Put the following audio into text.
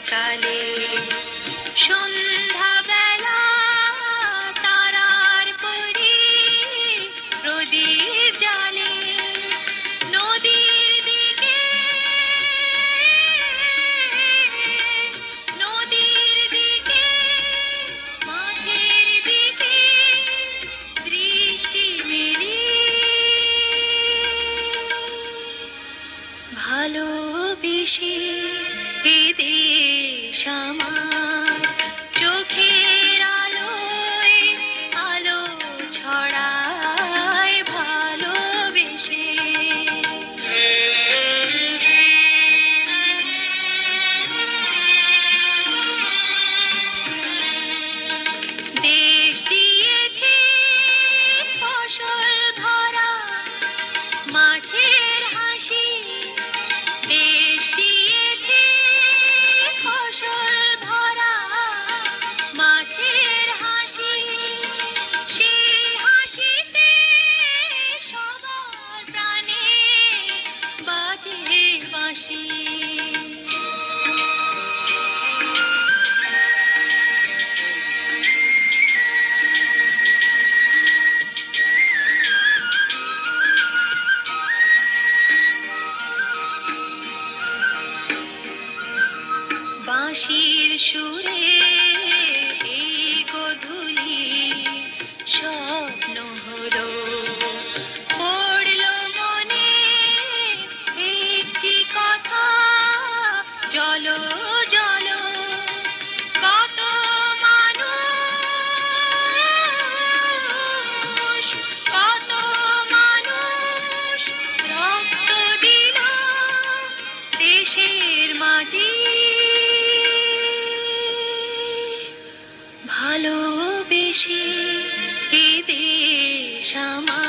সকালে সন্ধ্যাবেলা তারার পরি প্রদীপ জ্বালে নদীর দিকে মাঝের দিকে দৃষ্টি মেলে ভালোবেসে এ দেশ আমার চোখের আলোয় আলো ছড়ায় ভালোবেসে দেশ দিয়েছে ফসল ভরা মাঠের হাসি দেশ দিয়েছে ফসল ভরা মাঠের হাসি সেই হাসিতে সবার প্রাণে বাজে বাঁশি বাঁশির সুরে এই গোধূলি স্বপ্ন হলো পড়লো মনে একটি কথা জলো জলো কত মানুষ কত মানুষ রক্ত দিল দেশের মাটি ভালোবেসে এ দেশ আমার